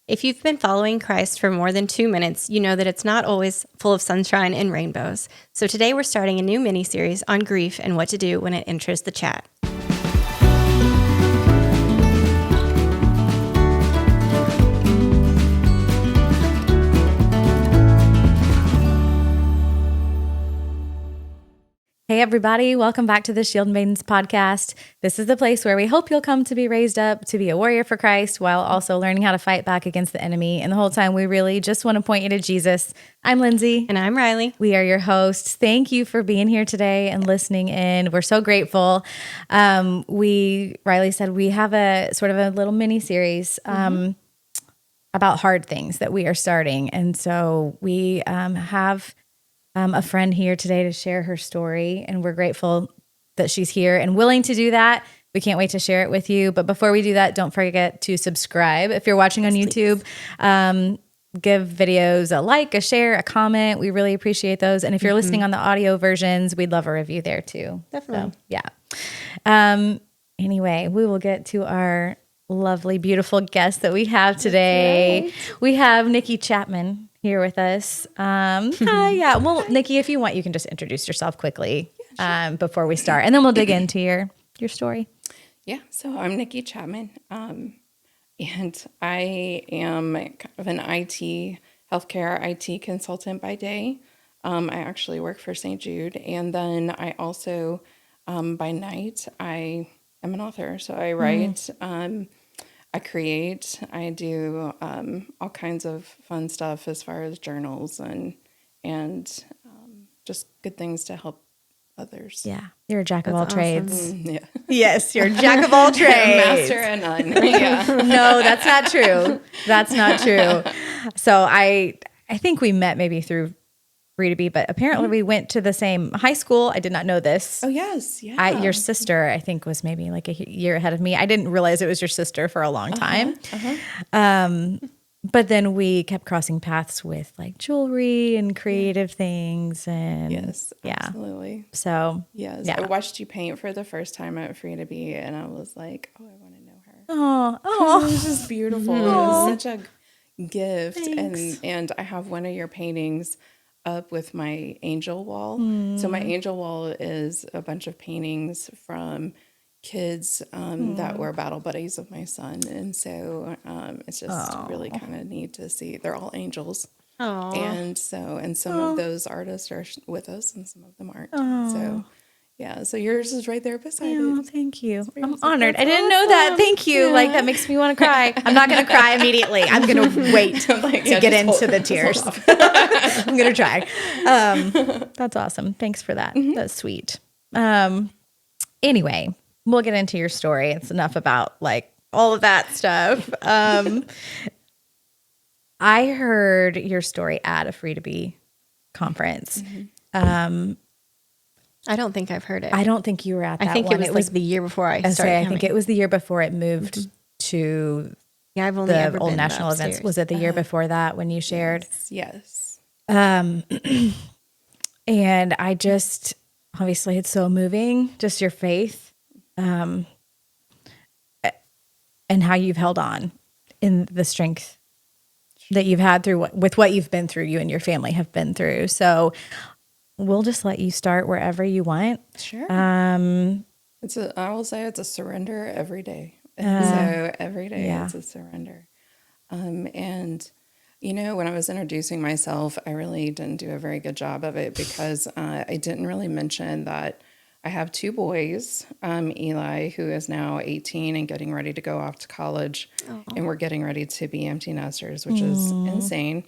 If you've been following Christ for more than 2 minutes, you know that it's not always full of sunshine and rainbows. So today we're starting a new mini-series on grief and what to do when it enters the chat. Hey everybody, welcome back to the Shieldmaidens podcast. This is the place where we hope you'll come to be raised up to be a warrior for Christ while also learning how to fight back against the enemy. And the whole time we really just want to point you to Jesus. I'm Lindsay. And I'm Riley. We are your hosts. Thank you for being here today and listening in. We're so grateful. Riley said we have a sort of a little mini series about hard things that we are starting. And so we have a friend here today to share her story, and we're grateful that she's here and willing to do that. We can't wait to share it with you. But before we do that, don't forget to subscribe. If you're watching on YouTube, give videos a like, a share, a comment. We really appreciate those. And if you're listening on the audio versions, we'd love a review there too. Definitely. So, yeah. Anyway, we will get to our lovely, beautiful guest that we have today. Right. We have Nikki Chapman here with us. Hi, yeah. Well, Nikki, if you want, you can just introduce yourself quickly before we start, and then we'll dig into your story. Yeah. So I'm Nikki Chapman, and I am kind of an healthcare IT consultant by day. I actually work for St. Jude, and then I also, by night, I am an author. So I write. I create, I do all kinds of fun stuff as far as journals and just good things to help others. Yeah, you're a jack of all trades. Yeah. Yes, you're a jack of all trades. Master and none. Yeah. No, that's not true. That's not true. So I think we met maybe through Free to Be, but apparently we went to the same high school. I did not know this. Oh, yes. Yeah. Your sister, I think, was maybe like a year ahead of me. I didn't realize it was your sister for a long time. But then we kept crossing paths with like jewelry and creative things. And yes, absolutely. So, yes. Yeah. I watched you paint for the first time at Free to Be, and I was like, oh, I want to know her. Oh, it was just beautiful. It was such a gift. And I have one of your paintings up with my angel wall. So my angel wall is a bunch of paintings from kids that were battle buddies of my son. And so it's just really kind of neat to see. They're all angels. Aww. And some of those artists are with us and some of them aren't. So yeah, so yours is right there beside it. Thank you. I'm honored. I didn't know that. Thank you. Yeah. Like, that makes me want to cry. I'm not going to cry immediately. I'm going to wait to get into the tears. I'm going to try. That's awesome. Thanks for that. That's sweet. Anyway, we'll get into your story. It's enough about like all of that stuff. I heard your story at a Free to Be conference. I don't think I've heard it. I don't think you were at that one. I think it was like the year before I started coming. I think it was the year before it moved to I've only the ever Old been National upstairs. Events. Was it the year before that when you shared? Yes. And I just, obviously it's so moving, just your faith and how you've held on in the strength that you've had through with what you've been through, you and your family have been through. So we'll just let you start wherever you want. Sure. I will say it's a surrender every day. So every day it's a surrender. And, when I was introducing myself, I really didn't do a very good job of it because I didn't really mention that I have two boys, Eli, who is now 18 and getting ready to go off to college, and we're getting ready to be empty nesters, which is insane.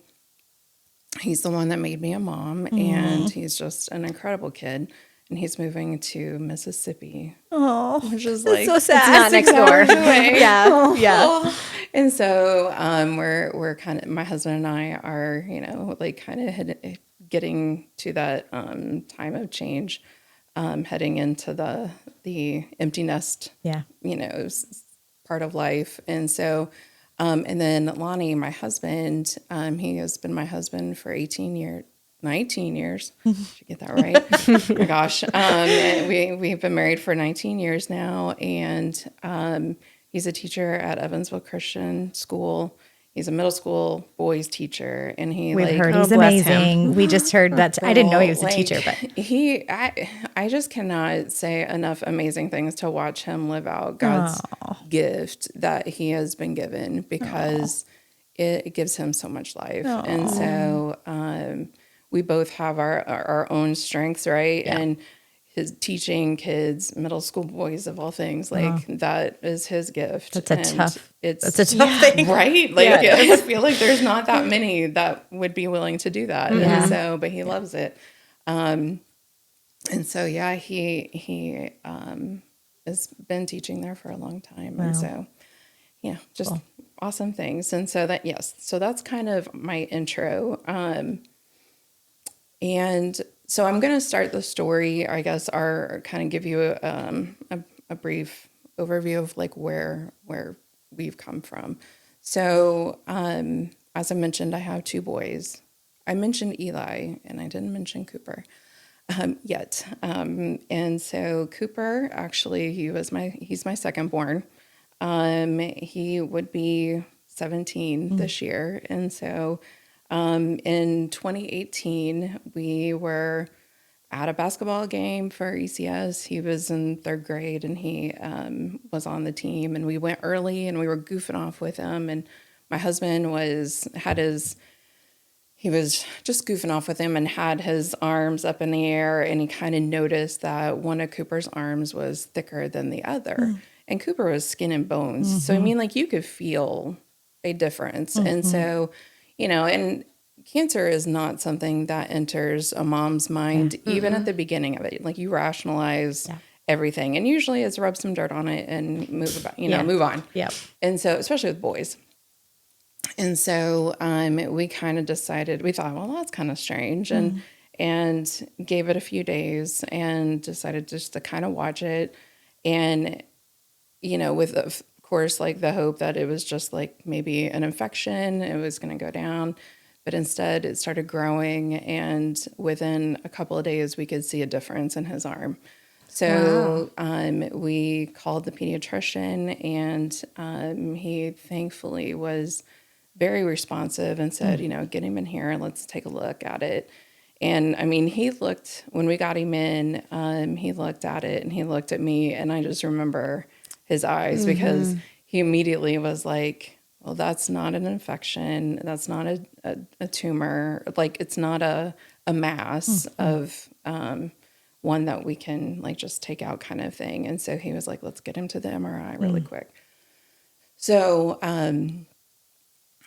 He's the one that made me a mom, and he's just an incredible kid. And he's moving to Mississippi. Oh, which is like so sad. It's not next door. Yeah. And so we're kind of, my husband and I are, like kind of getting to that time of change, heading into the empty nest. Part of life, and so. And then Lonnie, my husband, he has been my husband for 19 years. Should get that right. Oh my gosh. We've been married for 19 years now. And he's a teacher at Evansville Christian School. he's a middle school boys teacher, and We've like, heard he's bless him. amazing. We just heard that. I didn't know he was a like, teacher, but I just cannot say enough amazing things to watch him live out God's gift that he has been given, because it gives him so much life. And so we both have our own strengths, right? Yeah. And his teaching kids, middle school boys of all things, like that is his gift. that's a And tough it's thing. right? Like, Yeah, I feel like there's not that many that would be willing to do that. And so, but he loves it. And so, yeah, he has been teaching there for a long time. And so, yeah, just awesome things. And so so that's kind of my intro. And so I'm going to start the story, I guess, or kind of give you a brief overview of like where we've come from. So, as I mentioned, I have 2 boys. I mentioned Eli, and I didn't mention Cooper yet. And so Cooper, actually, he's my second born. He would be 17 this year. And so in 2018, we were at a basketball game for ECS. He was in 3rd grade, and he was on the team. And we went early, and we were goofing off with him. And my husband was just goofing off with him and had his arms up in the air, and he kind of noticed that one of Cooper's arms was thicker than the other. And Cooper was skin and bones. So, I mean, like, you could feel a difference. And so, and cancer is not something that enters a mom's mind, even at the beginning of it. Like, you rationalize everything, and usually it's rub some dirt on it and move about, move on. Yeah. And so, especially with boys. And so we kind of decided, we thought, well, that's kind of strange, and gave it a few days and decided just to kind of watch it. And, with, of course, like the hope that it was just like maybe an infection, it was going to go down. But instead, it started growing. And within a couple of days, we could see a difference in his arm. So we called the pediatrician, and he thankfully was very responsive and said, get him in here and let's take a look at it. And I mean, when we got him in, he looked at it and he looked at me, and I just remember his eyes because he immediately was like, well, that's not an infection. That's not a tumor. Like, it's not a mass of one that we can like just take out kind of thing. And so he was like, let's get him to the MRI really quick. So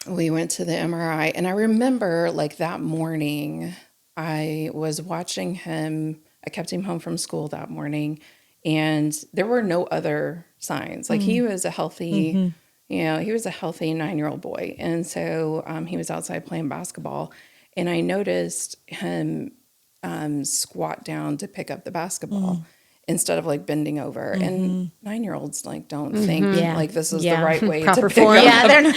we went to the MRI, and I remember like that morning I was watching him. I kept him home from school that morning, and there were no other signs. Like, he was a healthy, he was a healthy 9-year-old boy. And so he was outside playing basketball, and I noticed him squat down to pick up the basketball instead of like bending over. And 9-year-olds like don't think like this is the right way to pick up. Yeah, they're not.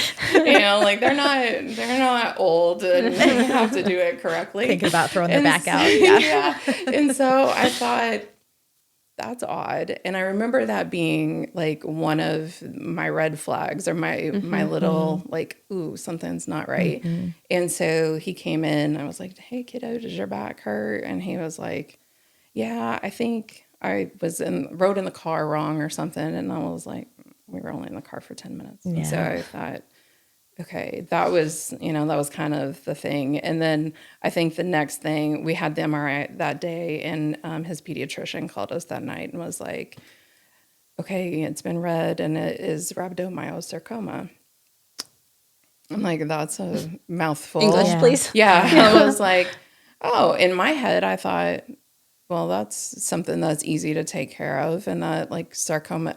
Like they're not old and they have to do it correctly. Thinking about throwing their back out. Yeah. And so I thought, that's odd. And I remember that being like one of my red flags, or my little like, ooh, something's not right. And so he came in, I was like, hey kiddo, does your back hurt? And he was like, yeah, I think I rode in the car wrong or something. And I was like, we were only in the car for 10 minutes. Yeah. And so I thought, okay, that was kind of the thing. And then I think the next thing, we had the MRI that day, and his pediatrician called us that night and was like, okay, it's been read, and it is rhabdomyosarcoma. I'm like, that's a mouthful. English, please. Yeah. I was like, oh, in my head, I thought, well, that's something that's easy to take care of. And that like sarcoma,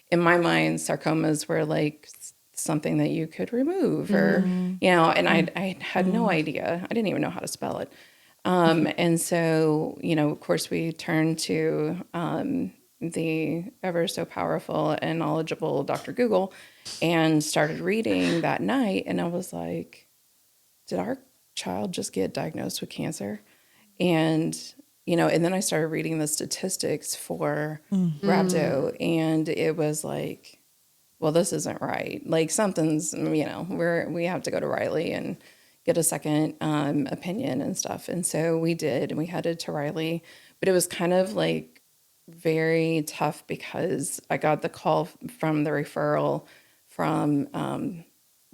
in my mind, sarcomas were like something that you could remove or, and I had no idea. I didn't even know how to spell it. And so, of course we turned to, the ever so powerful and knowledgeable Dr. Google and started reading that night. And I was like, did our child just get diagnosed with cancer? And, and then I started reading the statistics for rhabdo, and it was like well, this isn't right. Like something's, we have to go to Riley and get a second opinion and stuff. And so we did, and we headed to Riley, but it was kind of like very tough because I got the call from the referral from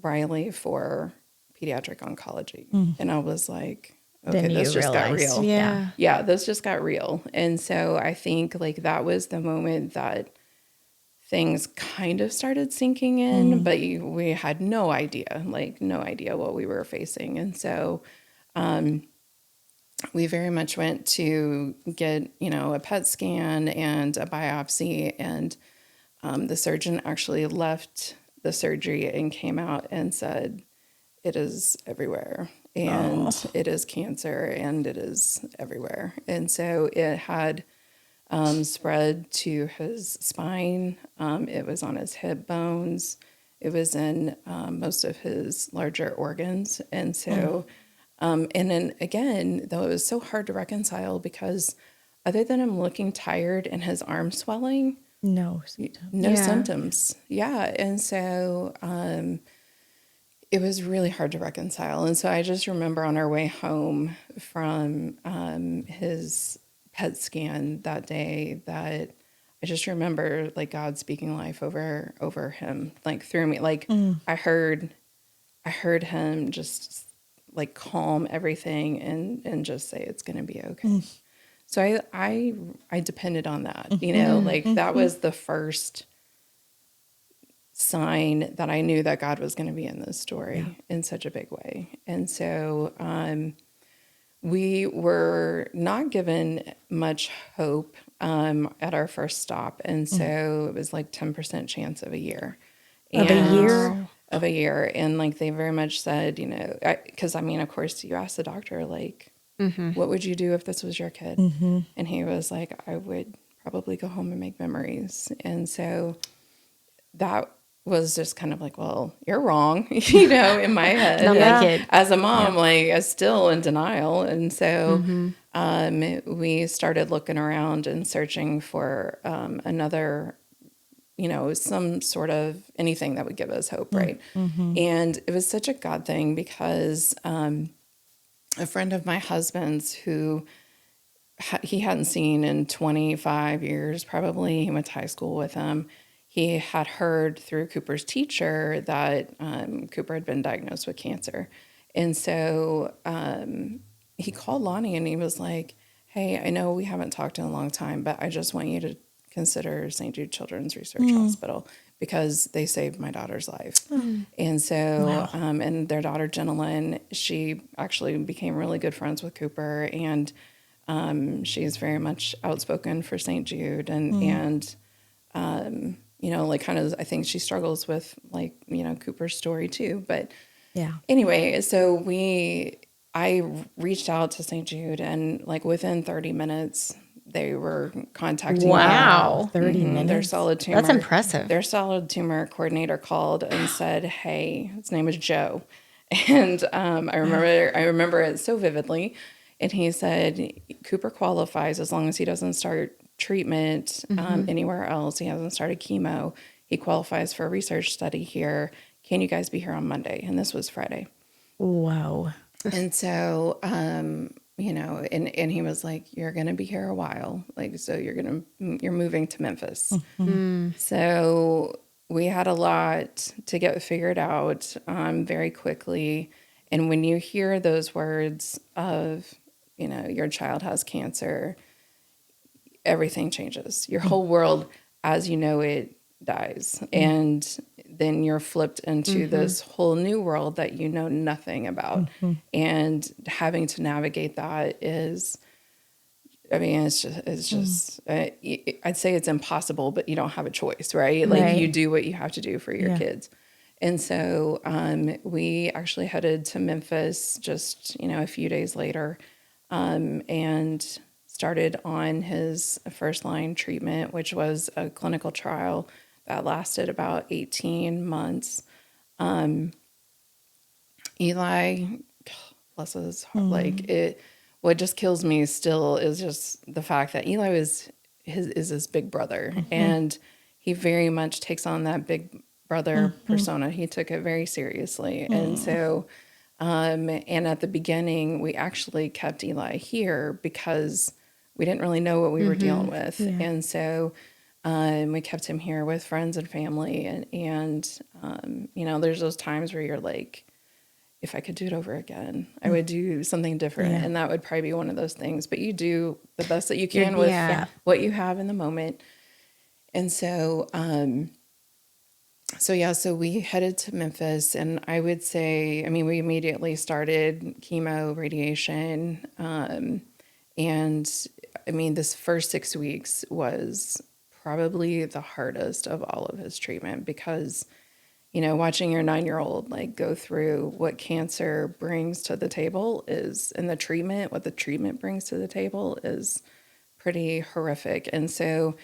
Riley for pediatric oncology. And I was like, okay, Then this you just got realized, real. Yeah. Yeah, this just got real. And so I think like that was the moment that things kind of started sinking in, but we had no idea what we were facing. And so we very much went to get, a PET scan and a biopsy. And the surgeon actually left the surgery and came out and said, it is everywhere. And it is cancer, and it is everywhere. And so it had spread to his spine. It was on his hip bones. It was in most of his larger organs. And so, and then again, though it was so hard to reconcile because other than him looking tired and his arm swelling, no symptoms. Yeah. And so it was really hard to reconcile. And so I just remember on our way home from his PET scan that day that I just remember like God speaking life over him, like through me. Like I heard him just like calm everything and just say it's going to be okay. So I depended on that, like that was the first sign that I knew that God was going to be in this story in such a big way. And so we were not given much hope at our first stop. And so it was like 10% chance of a year. Of a year? Of a year. And like they very much said, because of course you ask the doctor, like, what would you do if this was your kid? And he was like, I would probably go home and make memories. And so that was just kind of like, well, you're wrong, in my head. Not my kid. As a mom, like, I'm still in denial. And so we started looking around and searching for another, some sort of anything that would give us hope, right? And it was such a God thing because a friend of my husband's who he hadn't seen in 25 years, probably. He went to high school with him. He had heard through Cooper's teacher that Cooper had been diagnosed with cancer. And so he called Lonnie and he was like, hey, I know we haven't talked in a long time, but I just want you to consider St. Jude Children's Research Hospital because they saved my daughter's life. And so, and their daughter, Jenilyn, she actually became really good friends with Cooper. And she's very much outspoken for St. Jude and like kind of, I think she struggles with like, Cooper's story too. But anyway, so I reached out to St. Jude and like within 30 minutes, they were contacting me. Wow. 30 minutes. Their solid tumor. That's impressive. Their solid tumor coordinator called and said, hey, his name is Joe. And I remember it so vividly. And he said, Cooper qualifies as long as he doesn't start treatment anywhere else. He hasn't started chemo. He qualifies for a research study here. Can you guys be here on Monday? And this was Friday. Wow. And so, and he was like, you're going to be here a while. Like, so you're moving to Memphis. So we had a lot to get figured out very quickly. And when you hear those words of, your child has cancer, everything changes. Your whole world, as you know it, dies. And then you're flipped into this whole new world that you know nothing about. And having to navigate that is, it's just I'd say it's impossible, but you don't have a choice, right? Like you do what you have to do for your kids. And so we actually headed to Memphis just, a few days later and started on his first line treatment, which was a clinical trial that lasted about 18 months. Eli, bless his heart, what just kills me still is just the fact that Eli is his big brother. And he very much takes on that big brother persona. He took it very seriously. And so, and at the beginning, we actually kept Eli here because we didn't really know what we were dealing with. Yeah. And so, we kept him here with friends and family. And you know, there's those times where you're like, if I could do it over again, I would do something different. Yeah. And that would probably be one of those things. But you do the best that you can with what you have in the moment. And so, so we headed to Memphis, and I would say, I mean, we immediately started chemo, radiation, and I mean, this first 6 weeks was probably the hardest of all of his treatment because, you know, watching your 9-year-old like go through what cancer brings to the table is, and what the treatment brings to the table is pretty horrific. And so,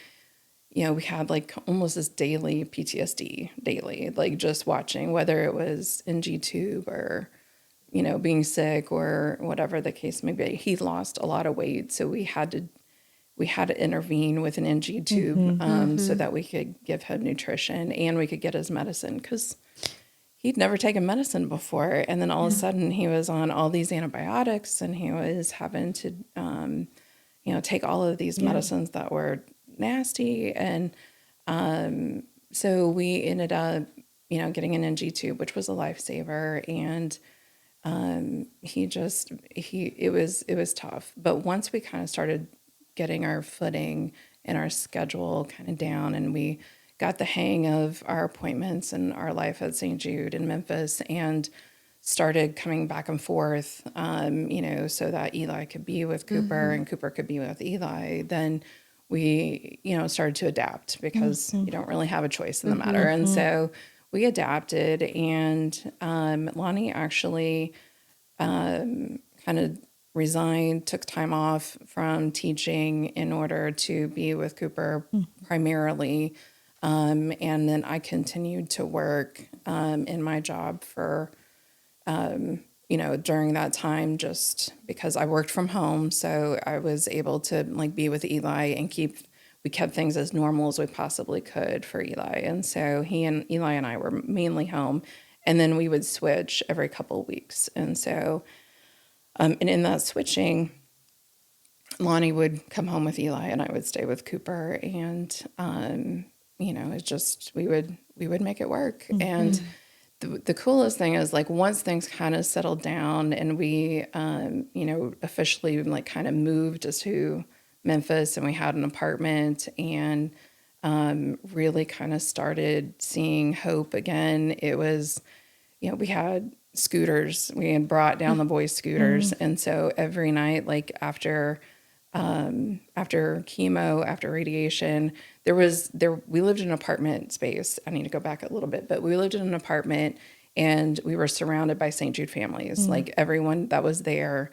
you know, we had like almost this daily PTSD, like just watching, whether it was NG tube or, you know, being sick or whatever the case may be. He lost a lot of weight, so we had to intervene with an NG tube so that we could give him nutrition and we could get his medicine because he'd never taken medicine before. And then all of a sudden he was on all these antibiotics and he was having to, you know, take all of these medicines that were nasty. And so we ended up, you know, getting an NG tube, which was a lifesaver. And it was tough. But once we kind of started getting our footing and our schedule kind of down, and we got the hang of our appointments and our life at St. Jude in Memphis and started coming back and forth, you know, so that Eli could be with Cooper and Cooper could be with Eli, then we, you know, started to adapt because you don't really have a choice in the matter. And so we adapted, and Lonnie actually kind of resigned, took time off from teaching in order to be with Cooper primarily. And then I continued to work in my job for, you know, during that time, just because I worked from home. So I was able to like be with Eli and we kept things as normal as we possibly could for Eli. And so Eli and I were mainly home, and then we would switch every couple of weeks. And so, and in that switching, Lonnie would come home with Eli and I would stay with Cooper. And, you know, it's just, we would make it work. And the coolest thing is like, once things kind of settled down and we, you know, officially like kind of moved to Memphis and we had an apartment and, really kind of started seeing hope again. It was, you know, we had scooters. We had brought down the boys' scooters. And so every night, like after chemo, after radiation, we lived in an apartment space. I need to go back a little bit, but we lived in an apartment and we were surrounded by St. Jude families. Like everyone that was their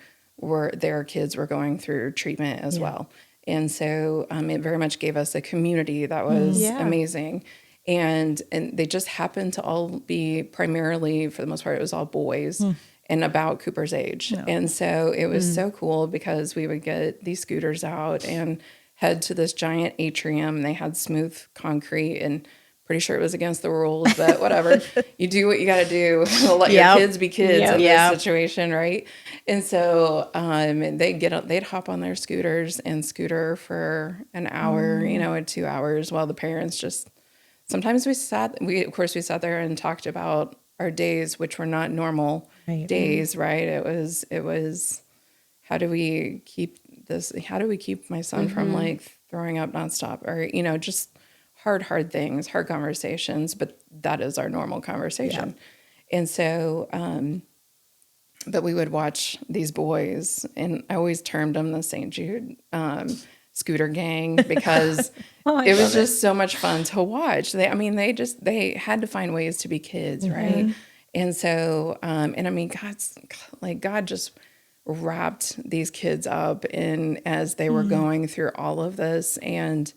kids were going through treatment as well. And so it very much gave us a community that was amazing. And they just happened to all be primarily, for the most part, it was all boys and about Cooper's age. No. And so it was so cool because we would get these scooters out and head to this giant atrium. They had smooth concrete, and pretty sure it was against the rules, but whatever. You do what you got to do. Let your kids be kids in this situation, right? And so they'd hop on their scooters and scooter for an hour, you know, or 2 hours while the parents just... Sometimes we sat there and talked about our days, which were not normal days, right? It was, how do we keep my son from like throwing up nonstop, or, you know, just hard things, hard conversations, but that is our normal conversation. Yeah. And so, but we would watch these boys, and I always termed them the St. Jude, scooter gang, because it was just so much fun to watch. They had to find ways to be kids, right? And so, and I mean, God just wrapped these kids up in as they were going through all of this and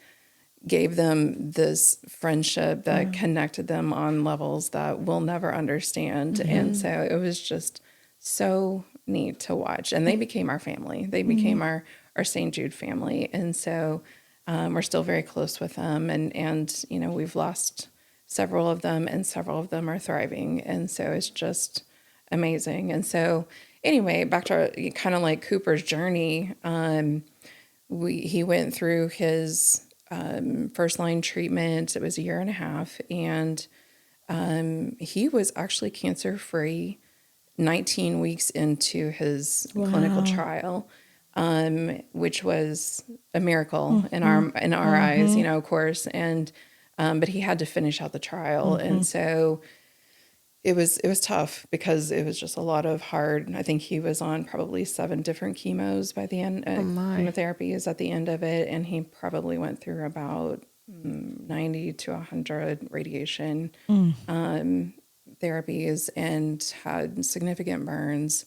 gave them this friendship that connected them on levels that we'll never understand. And so it was just so neat to watch. And they became our family. They became our St. Jude family. And so we're still very close with them. And, you know, we've lost several of them, and several of them are thriving. And so it's just amazing. And so anyway, back to kind of like Cooper's journey. He went through his first line treatment. It was 1.5 years, and he was actually cancer free 19 weeks into his clinical trial, which was a miracle in our eyes, of course. And but he had to finish out the trial, and so it was tough because it was just a lot of hard. I think he was on probably 7 different chemos by the end. Chemotherapy is at the end of it, and he probably went through about 90 to 100 radiation therapies and had significant burns.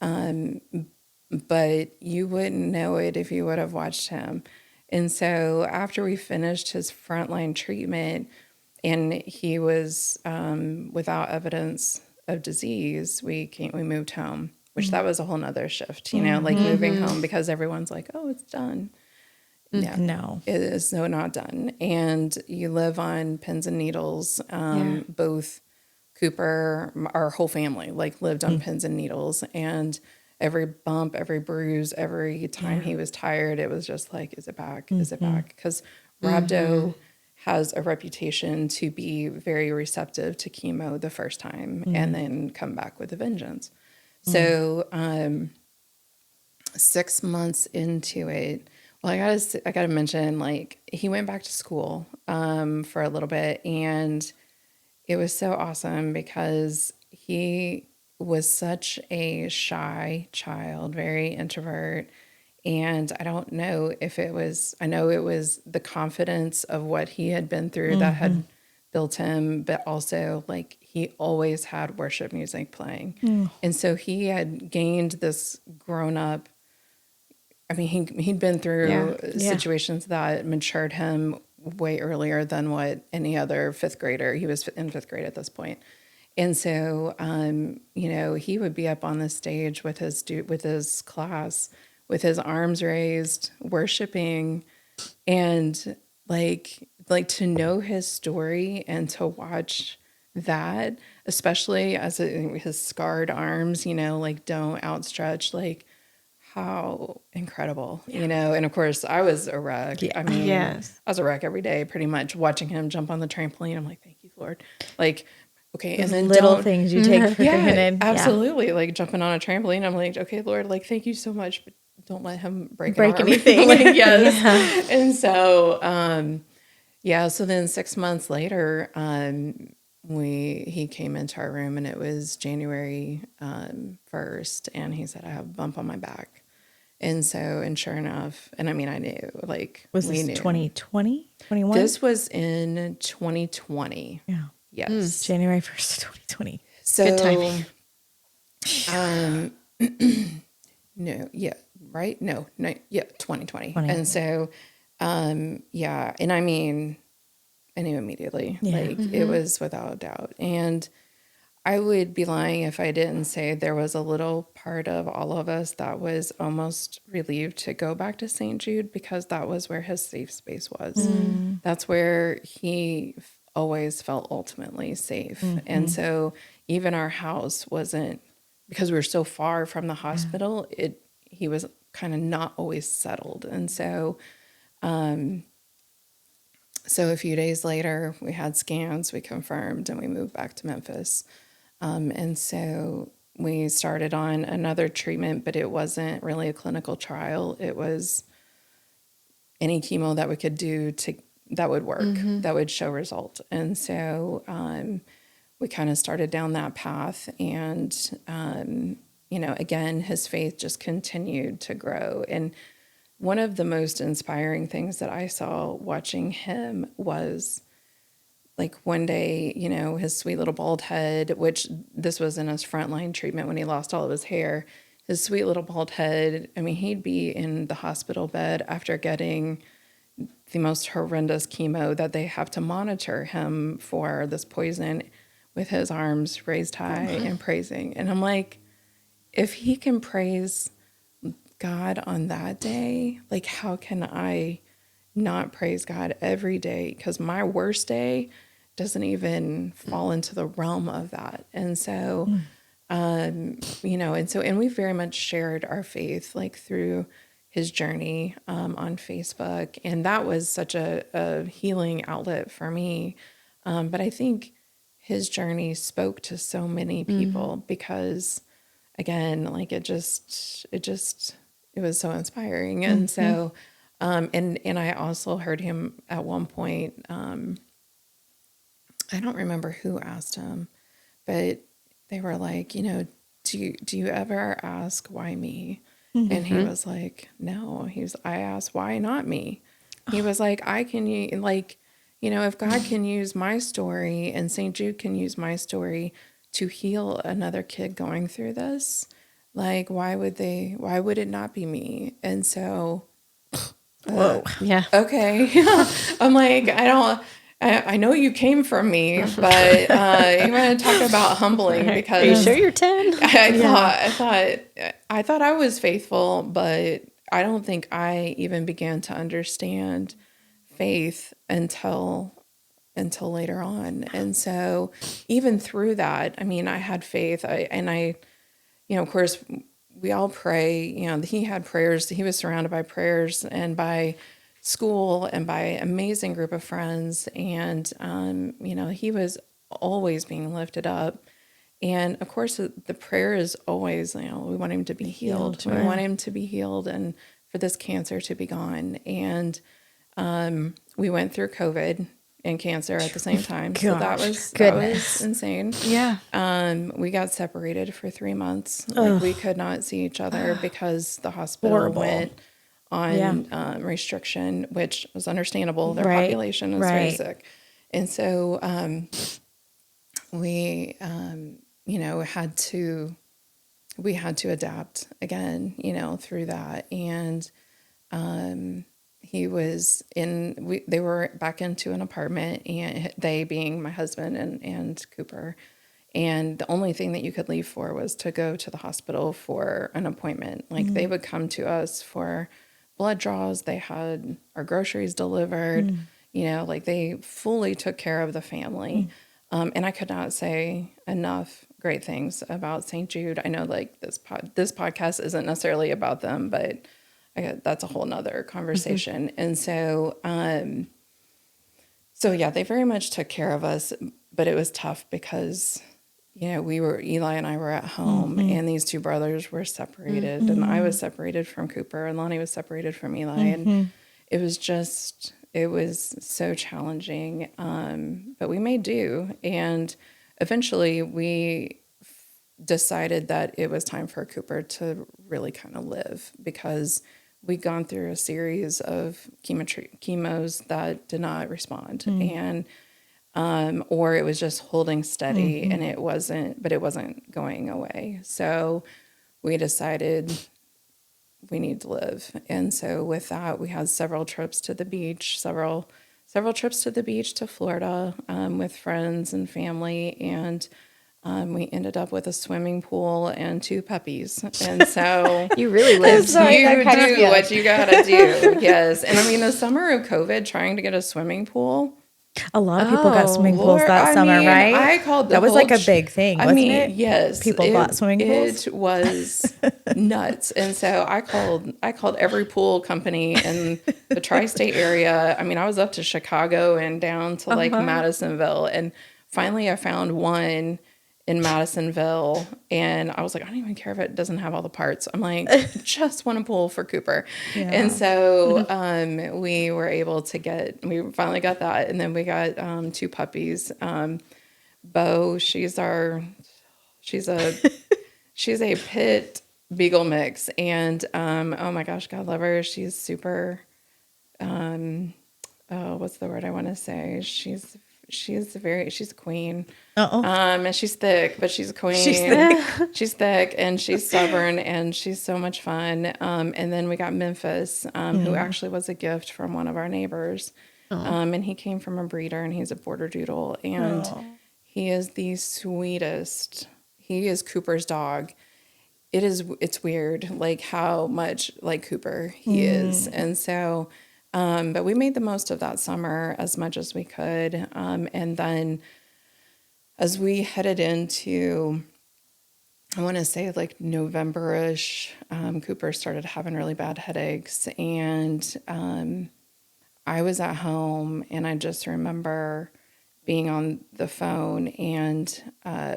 But you wouldn't know it if you would have watched him. And so after we finished his frontline treatment, and he was without evidence of disease, we moved home, which that was a whole nother shift, like moving home, because everyone's like, oh, it's done. No, it is not done. And you live on pins and needles. Both Cooper, our whole family, like lived on pins and needles, and every bump, every bruise, every time he was tired, it was just like, is it back? Is it back? Because rhabdo has a reputation to be very receptive to chemo the first time and then come back with a vengeance. So 6 months into it, well, I gotta mention, like, he went back to school for a little bit, and it was so awesome because he was such a shy child, very introvert. And I don't know if I know it was the confidence of what he had been through that had built him, but also like he always had worship music playing. And so he had gained this grown up, I mean, he'd been through situations that matured him way earlier than what any other 5th grader. He was in 5th grade at this point. And so, he would be up on the stage with his class, with his arms raised, worshiping, and like to know his story and to watch that, especially as his scarred arms, don't outstretch, like, how incredible, and of course I was a wreck. I mean, I was a wreck every day, pretty much, watching him jump on the trampoline. I'm like, thank you, Lord. Like, okay. Those and then little things you take for granted. Absolutely. Like jumping on a trampoline. I'm like, okay, Lord, like, thank you so much, but don't let him break anything. Like, yes. And so, so then 6 months later, he came into our room, and it was January 1st, and he said, I have a bump on my back. And so, and sure enough, and I mean, I knew, like, was this 2020, 21? This was in 2020. Yeah. Yes. January 1st, 2020. So, good timing. No, yeah, right? No, yeah, 2020. And so, and I mean, I knew immediately, like, it was without a doubt. And I would be lying if I didn't say there was a little part of all of us that was almost relieved to go back to St. Jude, because that was where his safe space was. That's where he always felt ultimately safe. And so even our house wasn't, because we were so far from the hospital, he was kind of not always settled. And so, so a few days later, we had scans, we confirmed, and we moved back to Memphis. And so we started on another treatment, but it wasn't really a clinical trial. It was any chemo that we could do that would work, that would show result. And so we kind of started down that path. And, again, his faith just continued to grow. And one of the most inspiring things that I saw watching him was, like, one day, his sweet little bald head, which this was in his frontline treatment when he lost all of his hair, his sweet little bald head. I mean, he'd be in the hospital bed after getting the most horrendous chemo that they have to monitor him for this poison, with his arms raised high and praising. And I'm like, if he can praise God on that day, like, how can I not praise God every day? Because my worst day doesn't even fall into the realm of that. And so, and we very much shared our faith like through his journey on Facebook. And that was such a healing outlet for me. But I think his journey spoke to so many people because, again, like it was so inspiring. And so, and I also heard him at one point, I don't remember who asked him, but they were like, do you ever ask why me? And he was like, no. I asked, why not me? He was like, if God can use my story and St. Jude can use my story to heal another kid going through this, like, why would it not be me? And so, Whoa. Yeah. okay. I'm like, I know you came from me, but you want to talk about humbling because Are you sure you're 10? I thought I was faithful, but I don't think I even began to understand faith until later on. And so even through that, I mean, I had faith. Of course, we all pray. He had prayers. He was surrounded by prayers and by school and by an amazing group of friends. And, he was always being lifted up. And of course, the prayer is always, we want him to be healed. We want him to be healed and for this cancer to be gone. And we went through COVID and cancer at the same time. Gosh, so that was insane. Yeah. We got separated for 3 months. Like we could not see each other because the hospital went on restriction, which was understandable. Their population is very sick. And so we had to adapt again, through that. And they were back into an apartment, and they being my husband and Cooper. And the only thing that you could leave for was to go to the hospital for an appointment. Like they would come to us for blood draws. They had our groceries delivered, like they fully took care of the family. And I could not say enough great things about St. Jude. I know like this podcast isn't necessarily about them, but that's a whole nother conversation. And so, they very much took care of us, but it was tough because, Eli and I were at home and these two brothers were separated and I was separated from Cooper and Lonnie was separated from Eli. And it was so challenging. But we made do. And eventually we decided that it was time for Cooper to really kind of live because we'd gone through a series of chemos that did not respond. And or it was just holding steady and it wasn't going away. So we decided we need to live. And so with that, we had several trips to the beach, several trips to the beach to Florida with friends and family. And we ended up with a swimming pool and 2 puppies. And so You really lived. you do what you got to do. Yes. And I mean, the summer of COVID, trying to get a swimming pool, A lot of people got swimming pools that summer, right? I called that was like a big thing, wasn't it? Yes. People bought swimming pools. It was nuts. And so I called every pool company in the tri-state area. I mean, I was up to Chicago and down to like Madisonville. And finally I found one in Madisonville, and I was like, I don't even care if it doesn't have all the parts. I'm like, just want a pool for Cooper. Yeah. And so we were able to we finally got that, and then we got 2 puppies. Bo, she's a pit beagle mix, and oh my gosh, God love her. She's super. What's the word I want to say? She's a queen. And she's thick, but she's a queen. She's thick and she's stubborn and she's so much fun. And then we got Memphis, who actually was a gift from one of our neighbors. And he came from a breeder and he's a border doodle and he is the sweetest. He is Cooper's dog. It's weird, like how much like Cooper he is. And so, But we made the most of that summer as much as we could. And then as we headed into, I want to say like November-ish, Cooper started having really bad headaches. And I was at home, and I just remember being on the phone and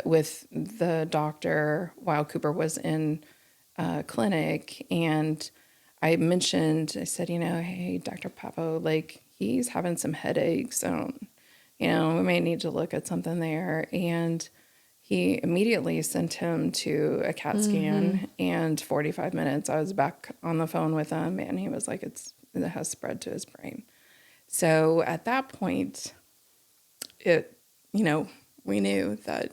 with the doctor while Cooper was in clinic. And I said, hey, Dr. Pavo, like he's having some headaches. So, we may need to look at something there. And he immediately sent him to a CAT scan. And 45 minutes, I was back on the phone with him, and he was like, it has spread to his brain. So at that point, we knew that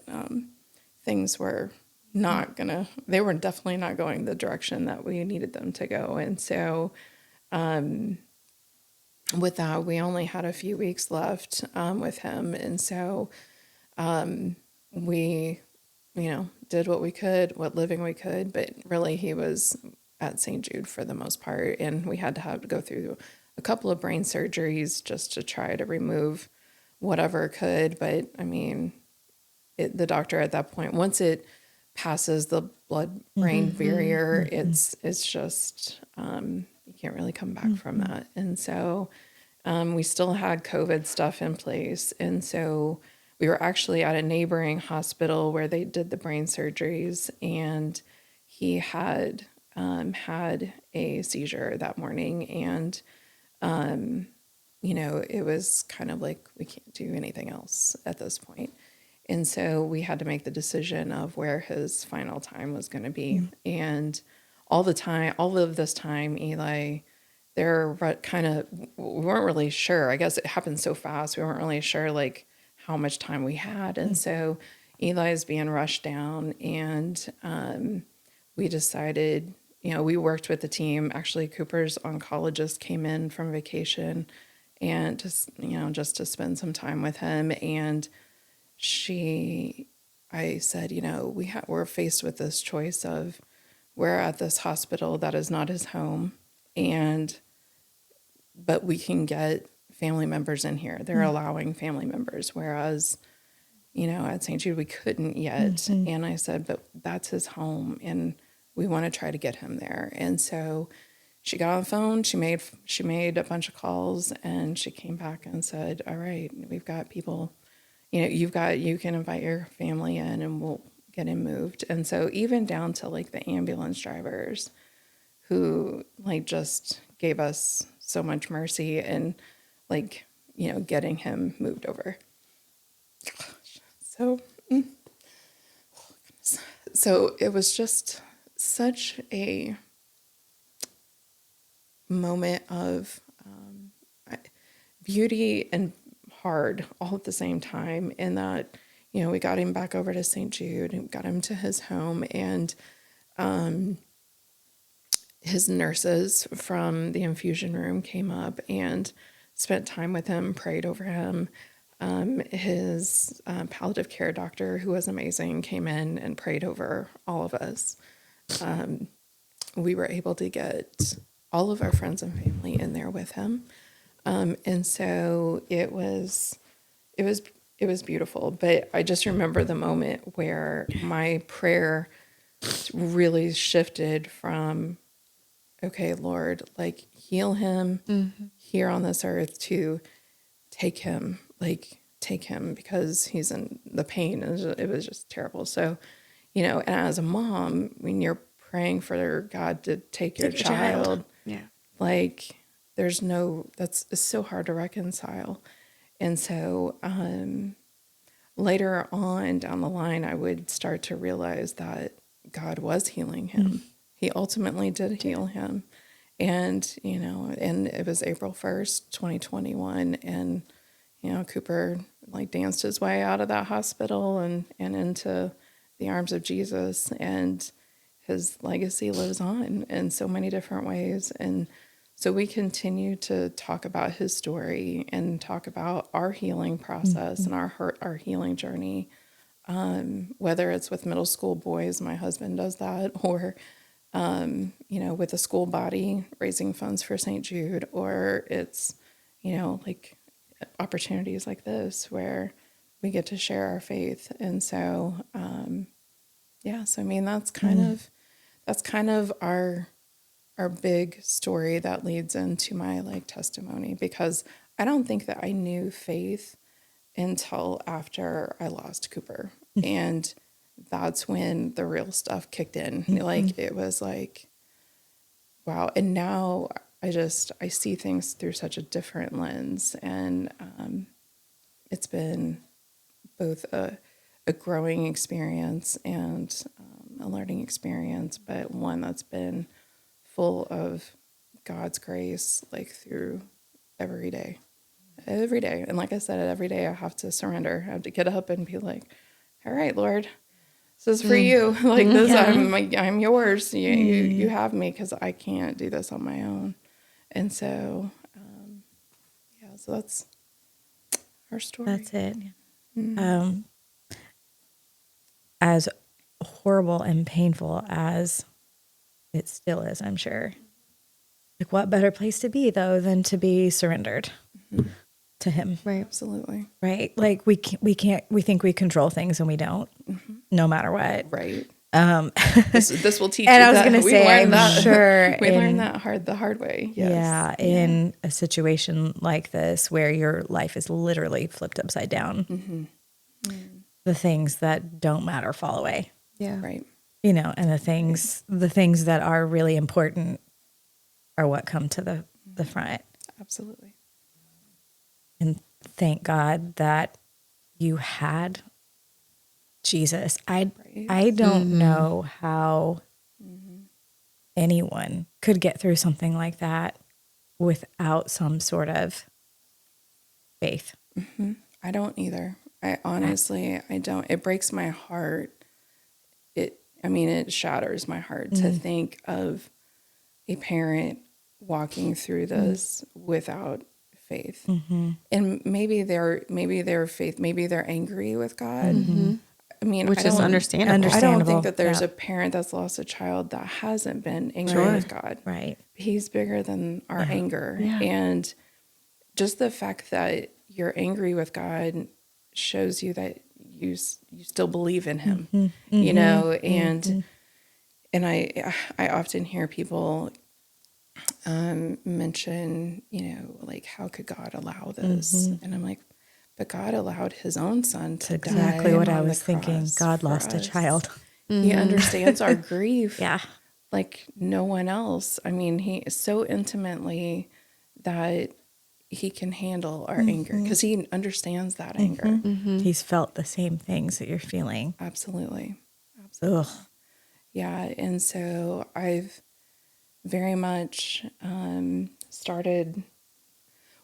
things were they were definitely not going the direction that we needed them to go. And so with that, we only had a few weeks left with him. And so we, did what we could, what living we could, but really he was at St. Jude for the most part. And we had to go through a couple of brain surgeries just to try to remove whatever could. But I mean, the doctor at that point, once it passes the blood-brain barrier, it's just, you can't really come back from that. And so we still had COVID stuff in place. And so we were actually at a neighboring hospital where they did the brain surgeries, and he had had a seizure that morning. And, it was kind of like, we can't do anything else at this point. And so we had to make the decision of where his final time was going to be. And all of this time, Eli, we weren't really sure. I guess it happened so fast. We weren't really sure like how much time we had. And so Eli is being rushed down, and we decided, we worked with the team. Actually, Cooper's oncologist came in from vacation, and just to spend some time with him. And I said, we're faced with this choice of, we're at this hospital that is not his home, but we can get family members in here. They're allowing family members, whereas, at St. Jude we couldn't yet. And I said, but that's his home, and we want to try to get him there. And so she got on the phone, she made a bunch of calls, and she came back and said, all right, we've got people, you can invite your family in, and we'll get him moved. And so even down to like the ambulance drivers who like just gave us so much mercy and like, getting him moved over. So it was just such a moment of beauty and hard all at the same time, in that, we got him back over to St. Jude and got him to his home, and his nurses from the infusion room came up and spent time with him, prayed over him. His palliative care doctor, who was amazing, came in and prayed over all of us. We were able to get all of our friends and family in there with him. And so it was beautiful. But I just remember the moment where my prayer really shifted from, okay, Lord, like heal him here on this earth, to take him because he's in the pain. It was just terrible. So, and as a mom, when you're praying for God to take your child, like it's so hard to reconcile. And so later on down the line, I would start to realize that God was healing him. He ultimately did heal him. And, and it was April 1st, 2021. And, Cooper like danced his way out of that hospital and into the arms of Jesus. And his legacy lives on in so many different ways. And so we continue to talk about his story and talk about our healing process and our healing journey, whether it's with middle school boys, my husband does that, or with the school body raising funds for St. Jude, or it's, like opportunities like this where we get to share our faith. And so, so I mean, that's kind of our big story that leads into my like testimony, because I don't think that I knew faith until after I lost Cooper. And that's when the real stuff kicked in. Like, it was like, wow. And now I see things through such a different lens. And it's been both a growing experience and a learning experience, but one that's been full of God's grace, like through every day. And like I said, every day I have to surrender. I have to get up and be like, all right, Lord, this is for you. Like this, I'm yours. You have me, because I can't do this on my own. And so, so that's our story. That's it. As horrible and painful as it still is, I'm sure. Like, what better place to be, though, than to be surrendered to Him? Right. Absolutely. Right. Like, we think we control things, and we don't, no matter what. Right. This will teach and you I was that. going to say, I'm sure. We learned that the hard way. Yes. Yeah. In a situation like this, where your life is literally flipped upside down, the things that don't matter fall away. Yeah. Right. And the things that are really important are what come to the front. Absolutely. And thank God that you had Jesus. I don't know how anyone could get through something like that without some sort of faith. I don't either. I honestly don't. It breaks my heart. It shatters my heart to think of a parent walking through this without faith. And maybe their faith, maybe they're angry with God. Which is understandable. I don't think that there's a parent that's lost a child that hasn't been angry with God. Right. He's bigger than our anger. Yeah. And just the fact that you're angry with God shows you that you still believe in Him, and I often hear people mention, like, how could God allow this? And I'm like, but God allowed His own son to die. Exactly what I was thinking. God lost a child. He understands our grief. Yeah. Like no one else. I mean, He is so intimately that He can handle our anger, because He understands that anger. He's felt the same things that you're feeling. Absolutely. Ugh. Yeah. And so I've very much started.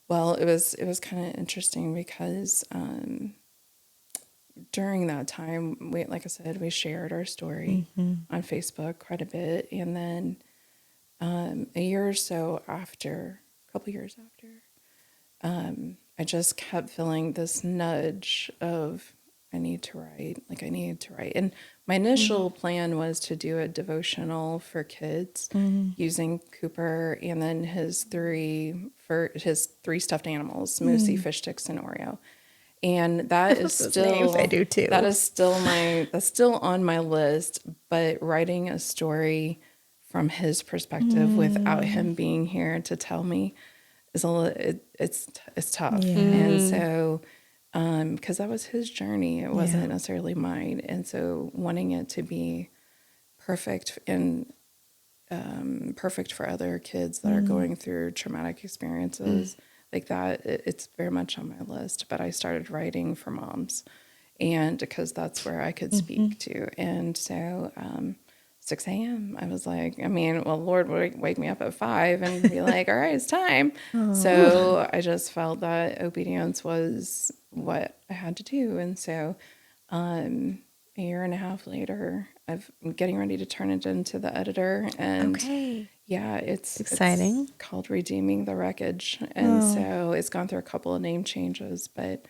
Well, it was kind of interesting because during that time, like I said, we shared our story on Facebook quite a bit, and then a year or so after, a couple years after, I just kept feeling this nudge of I need to write. And my initial plan was to do a devotional for kids using Cooper and then his three stuffed animals, Moosey, Fish Sticks, and Oreo. And that is still, I do too. That's still on my list, but writing a story from his perspective without him being here to tell me is it's tough. Yeah. And so, because that was his journey, it wasn't necessarily mine. And so wanting it to be perfect and perfect for other kids that are going through traumatic experiences like that, it's very much on my list. But I started writing for moms, and because that's where I could speak to. And so 6 a.m. I was like, Lord would wake me up at 5 and be like, all right, it's time. So I just felt that obedience was what I had to do. And so a year and a half later, I'm getting ready to turn it into the editor. And it's exciting. It's called Redeeming the Wreckage. And so it's gone through a couple of name changes, but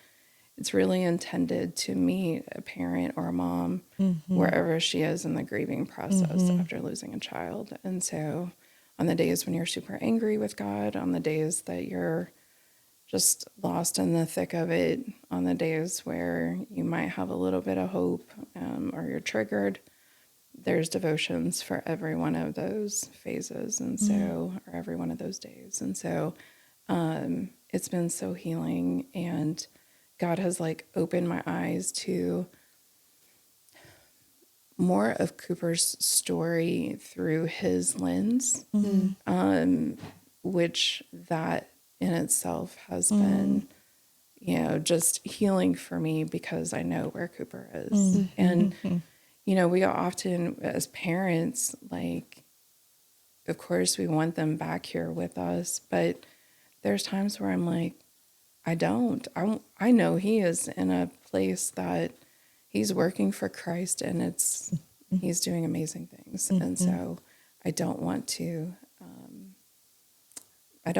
it's really intended to meet a parent or a mom wherever she is in the grieving process after losing a child. And so on the days when you're super angry with God, on the days that you're just lost in the thick of it, on the days where you might have a little bit of hope, or you're triggered, there's devotions for every one of those phases. And so, or every one of those days. And so, it's been so healing, and God has like opened my eyes to more of Cooper's story through his lens, which that in itself has been, just healing for me, because I know where Cooper is. And, we often, as parents, like, of course we want them back here with us, but there's times where I'm like, I know he is in a place that he's working for Christ, and he's doing amazing things. And so I don't want to, I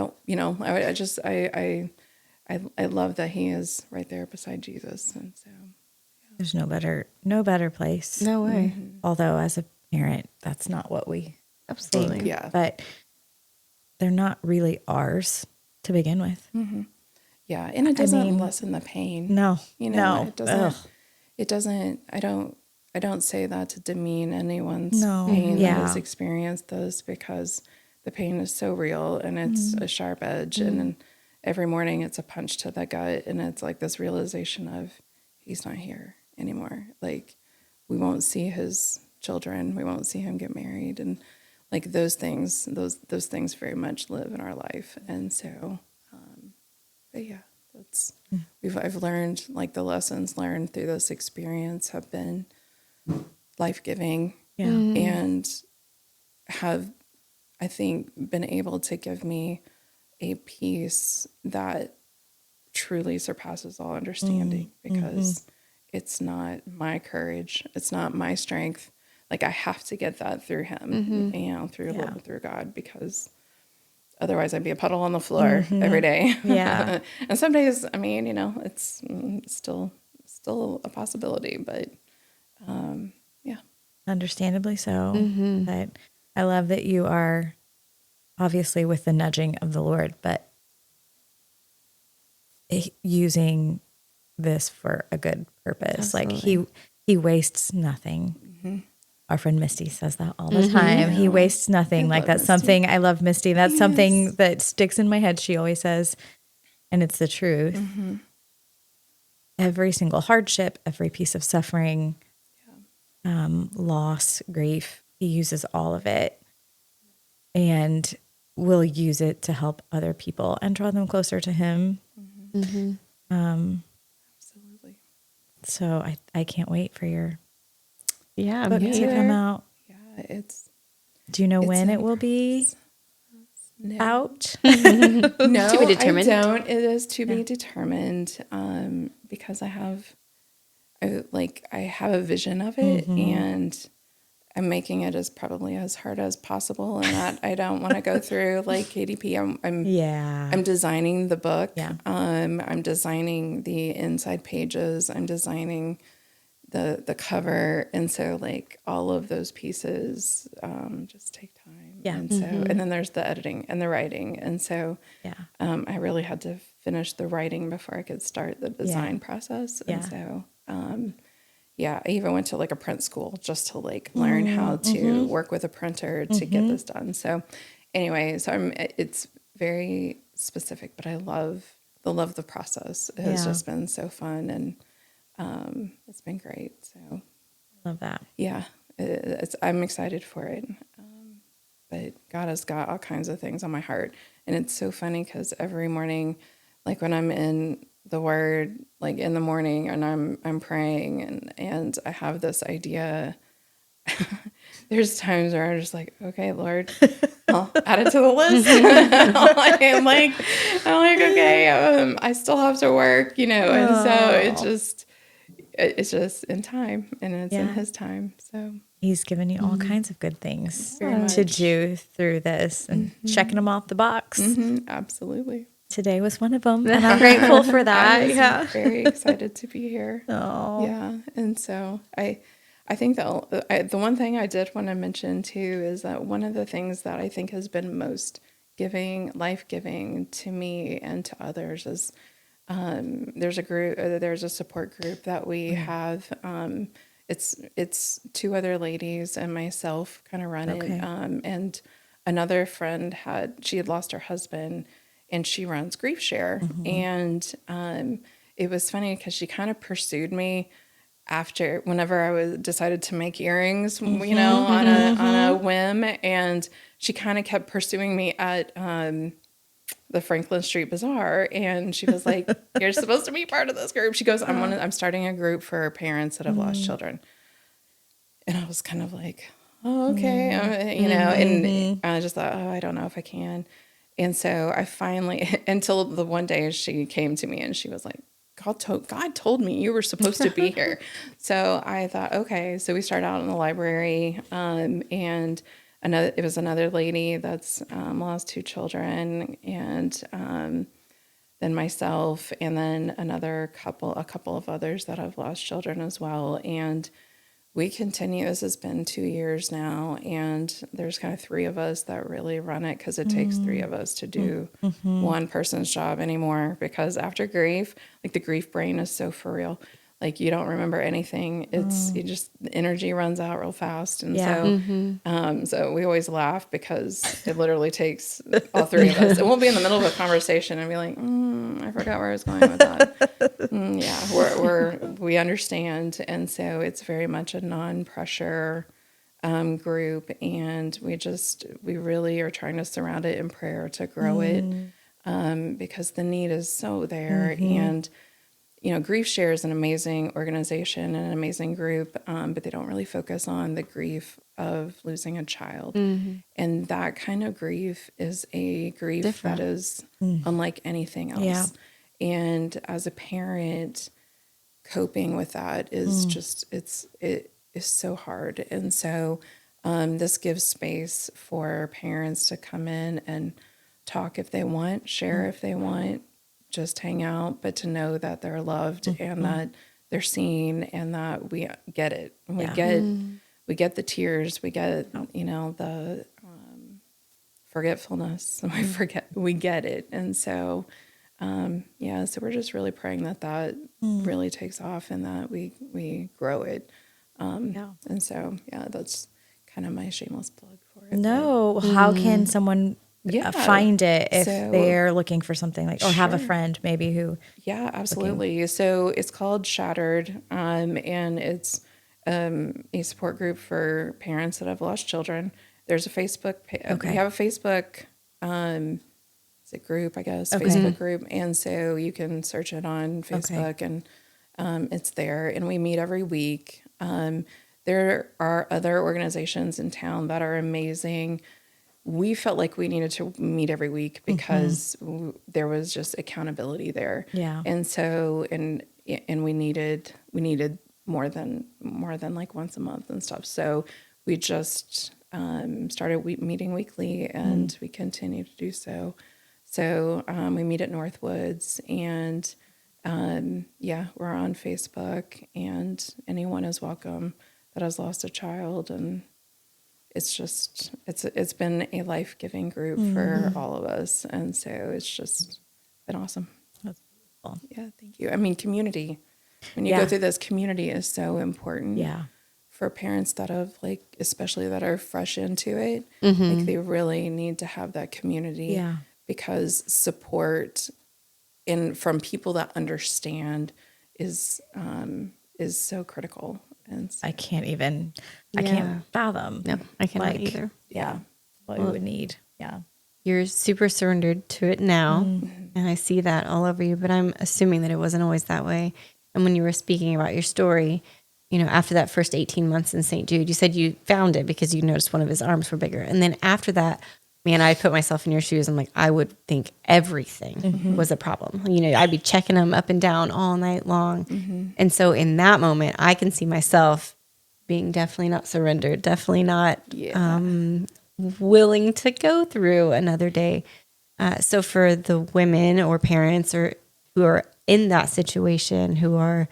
love that he is right there beside Jesus. And so There's no better place. No way. Although as a parent, that's not what we Absolutely. think. Yeah. But they're not really ours to begin with. yeah. And it doesn't lessen the pain. No. No. It doesn't, Ugh. I don't say that to demean anyone's No. pain Yeah. that has experienced this, because the pain is so real, and it's a sharp edge. And then every morning it's a punch to the gut, and it's like this realization of he's not here anymore. Like, we won't see his children. We won't see him get married. And like those things very much live in our life. And so, but yeah, I've learned, like, the lessons learned through this experience have been life-giving, and have, I think, been able to give me a peace that truly surpasses all understanding, because it's not my courage, it's not my strength. Like, I have to get that through him, through God, because otherwise I'd be a puddle on the floor every day. Yeah. And some days, I mean, it's still a possibility, but yeah. Understandably so. But I love that you are obviously with the nudging of the Lord, but using this for a good purpose. Absolutely. Like he wastes nothing. Our friend Misty says that all the time. He wastes nothing. Like, that's something, I love Misty. That's something that sticks in my head. She always says, and it's the truth. Every single hardship, every piece of suffering, loss, grief, he uses all of it, and will use it to help other people and draw them closer to him. Absolutely. So I can't wait for your Yeah. book to come out. Yeah, Do you know when it will be out? No, To be determined. I don't. It is to be determined, because I have a vision of it, and I'm making it as probably as hard as possible, and that I don't want to go through like KDP. I'm designing the book. Yeah. I'm designing the inside pages. I'm designing the cover, and so like all of those pieces just take time. Yeah. And so and then there's the editing and the writing, and so I really had to finish the writing before I could start the design process. And so I even went to like a print school just to like learn how to work with a printer to get this done. So anyway, it's very specific, but I love the process. It has just been so fun, and it's been great. So Love that. yeah, I'm excited for it. But God has got all kinds of things on my heart, and it's so funny because every morning, like when I'm in the Word, like in the morning, and I'm praying, and I have this idea. There's times where I'm just like, okay, Lord, I'll add it to the list. I'm like, okay, I still have to work, and so it's just in time, and it's in His time. So He's given you all kinds of good things Very to much. do through this, and checking them off the box. Absolutely. today was one of them, and I'm grateful for that. I'm very excited to be here. Oh, Yeah, and so I think the one thing I did want to mention too is that one of the things that I think has been most life-giving to me and to others is there's a support group that we have. It's two other ladies and myself kind of run it. And another friend she had lost her husband, and she runs Grief Share. And it was funny because she kind of pursued me whenever I decided to make earrings, you know, on a whim, and she kind of kept pursuing me at the Franklin Street Bazaar, and she was like, "You're supposed to be part of this group." She goes, "I'm starting a group for parents that have lost children," and I was kind of like, "Oh, okay," you know, and I just thought, "Oh, I don't know if I can," and so I finally, until the one day she came to me and she was like, God told me you were supposed to be here. So I thought, okay. So we started out in the library, and it was another lady that's lost two children, and then myself, and then a couple of others that have lost children as well. And we continue. This has been 2 years now, and there's kind of three of us that really run it, because it takes three of us to do one person's job anymore. Because after grief, like, the grief brain is so for real. Like, you don't remember anything. The energy runs out real fast. And so we always laugh, because it literally takes all three of us. It won't be in the middle of a conversation and be like, I forgot where I was going with that. We understand. And so it's very much a non-pressure group. And we really are trying to surround it in prayer to grow it, because the need is so there. And Grief Share is an amazing organization and an amazing group, but they don't really focus on the grief of losing a child. And that kind of grief is a grief that is unlike anything else. Yeah. And as a parent, coping with that is it is so hard. And so this gives space for parents to come in and talk if they want, share if they want, just hang out, but to know that they're loved and that they're seen, and that we get it. And we get the tears, we get, the forgetfulness, we get it. And so, so we're just really praying that really takes off, and that we grow it. And so, that's kind of my shameless plug for it. No, how can someone find it if they're looking for something like, or have a friend maybe who? Yeah, absolutely. So it's called Shattered, and it's a support group for parents that have lost children. There's a Facebook page. Okay. We have a Facebook group, I guess, Facebook group. And so you can search it on Facebook, and it's there. And we meet every week. There are other organizations in town that are amazing. We felt like we needed to meet every week, because there was just accountability there. Yeah. And so, and we needed more than like once a month and stuff. So we just started meeting weekly, and we continue to do so. So we meet at Northwoods, and we're on Facebook, and anyone is welcome that has lost a child. And it's been a life-giving group for all of us. And so it's just been awesome. That's beautiful. Yeah, thank you. I mean, community. When you go through this, community is so important. Yeah. For parents that have, especially that are fresh into it, they really need to have that community. Yeah. Because support from people that understand is so critical. And so, I can't fathom. No, I can't either. Yeah. What we would need. Yeah. You're super surrendered to it now, and I see that all over you, but I'm assuming that it wasn't always that way. And when you were speaking about your story, after that first 18 months in St. Jude, you said you found it because you noticed one of his arms were bigger. And then after that, man, I put myself in your shoes. I'm like, I would think everything was a problem. I'd be checking them up and down all night long. And so in that moment, I can see myself being definitely not surrendered, definitely not willing to go through another day. So for the women or parents or who are in that situation, who are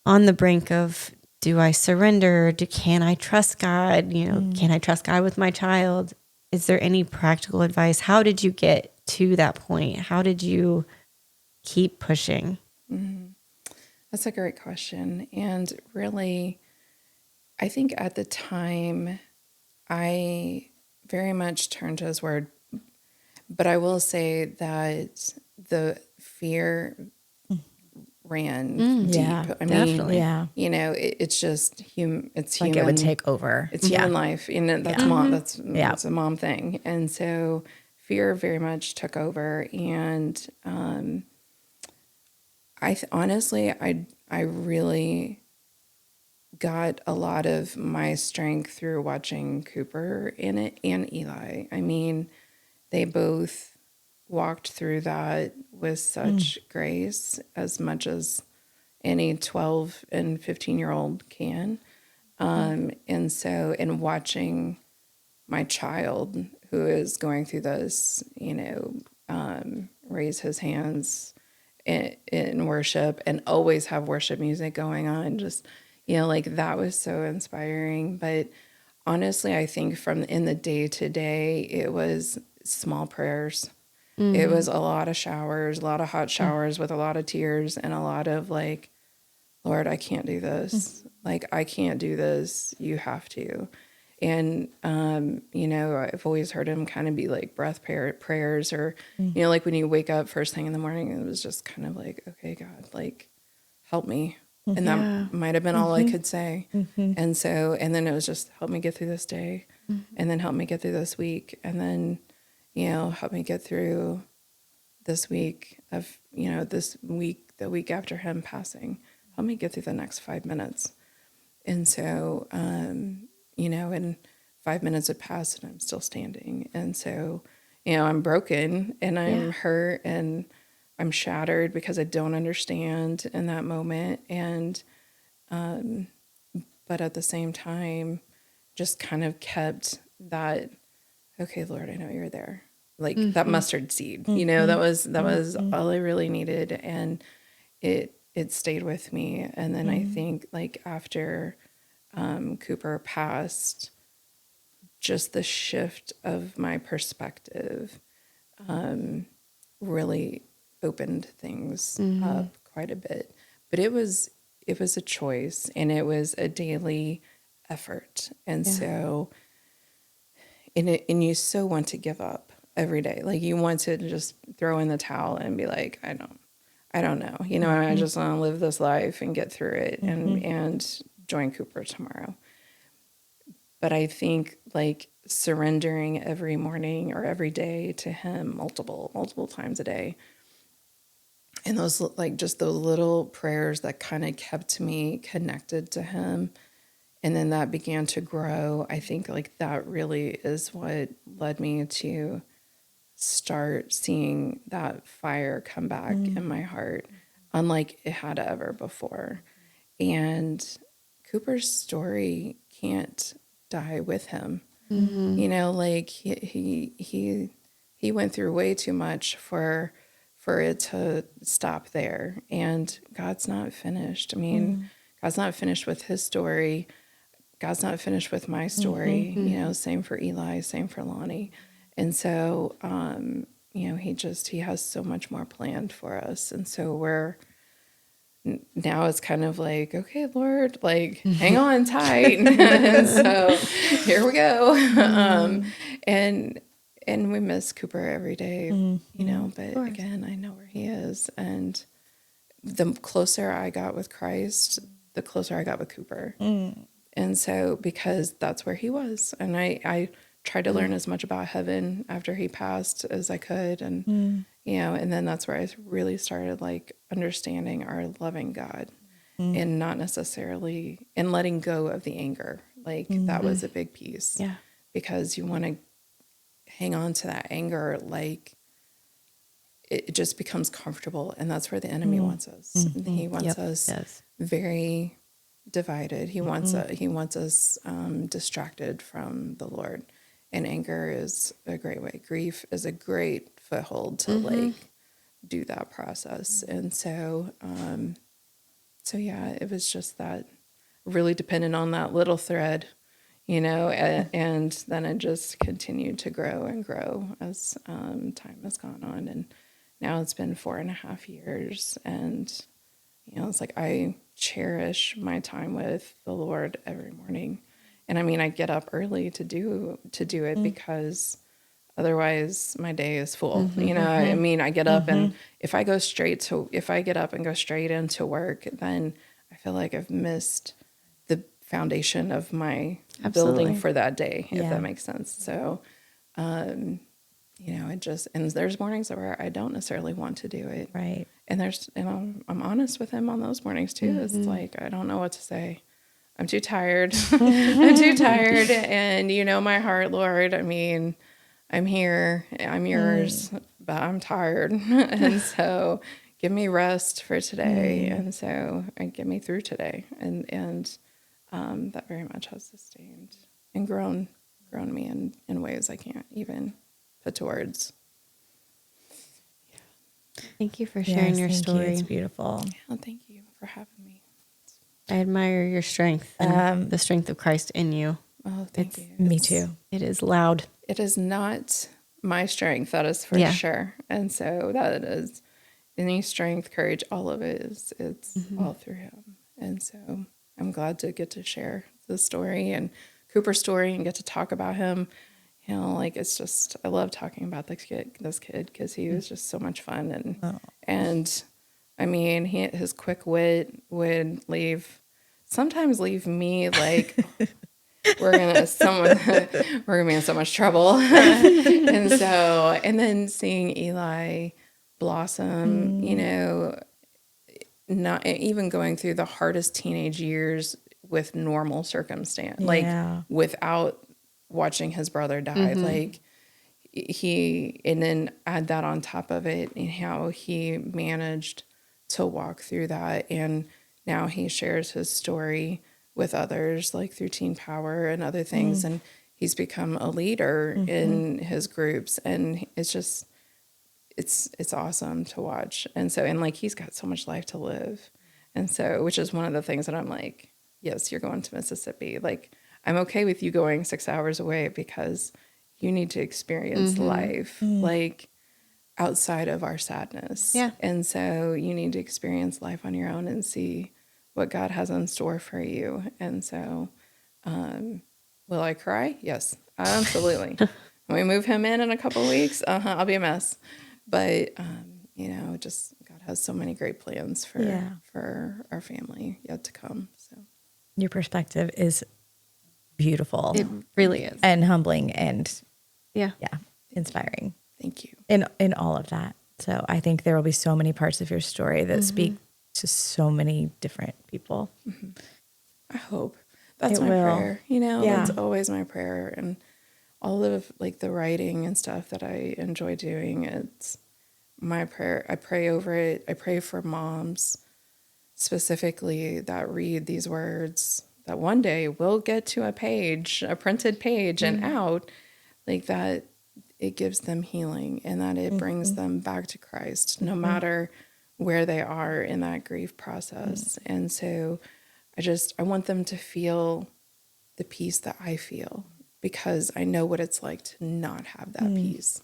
on the brink of, do I surrender? Can I trust God? Can I trust God with my child? Is there any practical advice? How did you get to that point? How did you keep pushing? That's a great question. And really, I think at the time, I very much turned to his word. But I will say that the fear ran deep. Yeah, I definitely. mean, it's just it's like human. it would take over. It's human life. That's mom. That's a mom thing. And so fear very much took over. And honestly, I really got a lot of my strength through watching Cooper in it and Eli. I mean, they both walked through that with such grace, as much as any 12 and 15-year-old can. And so, in watching my child who is going through this, raise his hands in worship and always have worship music going on, just, like that was so inspiring. But honestly, I think in the day to day, it was small prayers. It was a lot of showers, a lot of hot showers with a lot of tears and a lot of like, Lord, I can't do this. Like, I can't do this. You have to. And, I've always heard him kind of be like breath prayers or, like when you wake up first thing in the morning, it was just kind of like, okay, God, like, help me. And that might have been all I could say. And so, and then it was just help me get through this day and then help me get through this week. And then, help me get through this week of, this week, the week after him passing. Help me get through the next 5 minutes. And so, and 5 minutes had passed and I'm still standing. And so, I'm broken and I'm hurt and I'm shattered because I don't understand in that moment. And, but at the same time, just kind of kept that, okay, Lord, I know you're there. Like that mustard seed, that was all I really needed. And it stayed with me. And then I think like after Cooper passed, just the shift of my perspective really opened things up quite a bit. But it was a choice and it was a daily effort. And so, and you so want to give up every day. Like you want to just throw in the towel and be like, I don't know. I just want to live this life and get through it and join Cooper tomorrow. But I think like surrendering every morning or every day to him multiple times a day. And those like just those little prayers that kind of kept me connected to him. And then that began to grow. I think like that really is what led me to start seeing that fire come back in my heart, unlike it had ever before. And Cooper's story can't die with him. Like he went through way too much for it to stop there. And God's not finished. I mean, God's not finished with his story. God's not finished with my story, same for Eli, same for Lonnie. And so, he has so much more planned for us. And so now it's kind of like, okay, Lord, like hang on tight. And so here we go. And we miss Cooper every day, but again, I know where he is. And the closer I got with Christ, the closer I got with Cooper. And so, because that's where he was. And I tried to learn as much about heaven after he passed as I could. And, and then that's where I really started like understanding our loving God and not necessarily, and letting go of the anger. Like that was a big piece. Yeah. Because you want to hang on to that anger. Like it just becomes comfortable. And that's where the enemy wants us. He wants us very divided. He wants us distracted from the Lord, and anger is a great way. Grief is a great foothold to like do that process. And so, yeah, it was just that really dependent on that little thread, and then it just continued to grow and grow as time has gone on. And now it's been 4.5 years. And, it's like I cherish my time with the Lord every morning. And I mean, I get up early to do it because otherwise my day is full. I mean, I get up and if I get up and go straight into work, then I feel like I've missed the foundation of my building for that day, if that makes sense. So, and there's mornings where I don't necessarily want to do it. Right. And I'm honest with him on those mornings too. It's like, I don't know what to say. I'm too tired. I'm too tired. And my heart, Lord. I mean, I'm here. I'm yours, but I'm tired. And so give me rest for today. And so get me through today. And that very much has sustained and grown me in ways I can't even put to words. Thank you for sharing your story. It's beautiful. Yeah, thank you for having me. I admire your strength and the strength of Christ in you. Oh, thank you. Me too. It is loud. It is not my strength, that is for sure. And so that is any strength, courage, all of it it's all through him. And so I'm glad to get to share the story and Cooper's story and get to talk about him. It's just, I love talking about this kid because he was just so much fun. And I mean, his quick wit would sometimes leave me like, we're gonna be in so much trouble. and then seeing Eli blossom, not even going through the hardest teenage years with normal circumstance, without watching his brother die, and then add that on top of it and how he managed to walk through that. And now he shares his story with others, like through Teen Power and other things. And he's become a leader in his groups. And it's just, it's awesome to watch. And so, he's got so much life to live. And so, which is one of the things that I'm like, yes, you're going to Mississippi. Like, I'm okay with you going 6 hours away because you need to experience life, like outside of our sadness. Yeah. And so you need to experience life on your own and see what God has in store for you. And so, will I cry? Yes, absolutely. When we move him in a couple of weeks, I'll be a mess. But, just God has so many great plans for our family yet to come. So your perspective is beautiful. It really is. And humbling and inspiring. Thank you. In all of that. So I think there will be so many parts of your story that speak to so many different people. I hope. That's my prayer. That's always my prayer. And all of the writing and stuff that I enjoy doing, it's my prayer. I pray over it. I pray for moms specifically that read these words, that one day we'll get to a printed page and out, that it gives them healing and that it brings them back to Christ, no matter where they are in that grief process. And so I want them to feel the peace that I feel, because I know what it's like to not have that peace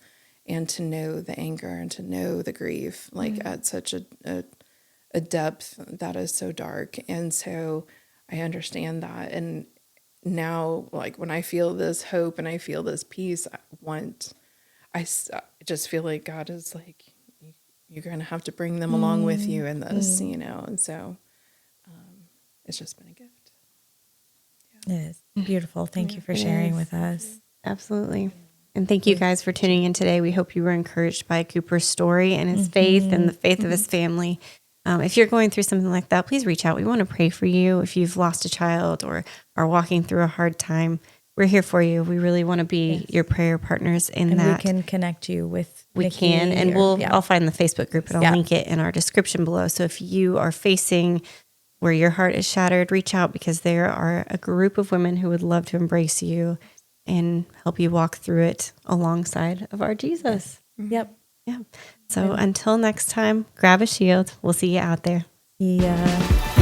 and to know the anger and to know the grief, at such a depth that is so dark. And so I understand that. And now, when I feel this hope and I feel this peace, I just feel like God is you're going to have to bring them along with you in this, and so it's just been a gift. Yeah. It is beautiful. Thank you for sharing with us. Absolutely. And thank you guys for tuning in today. We hope you were encouraged by Cooper's story and his faith and the faith of his family. If you're going through something like that, please reach out. We want to pray for you. If you've lost a child or are walking through a hard time, we're here for you. We really want to be your prayer partners in that. And we can connect you with Nikki. I'll find the Facebook group and I'll link it in our description below. So if you are facing where your heart is shattered, reach out, because there are a group of women who would love to embrace you and help you walk through it alongside of our Jesus. Yep. Yeah. So until next time, grab a shield. We'll see you out there. Yeah.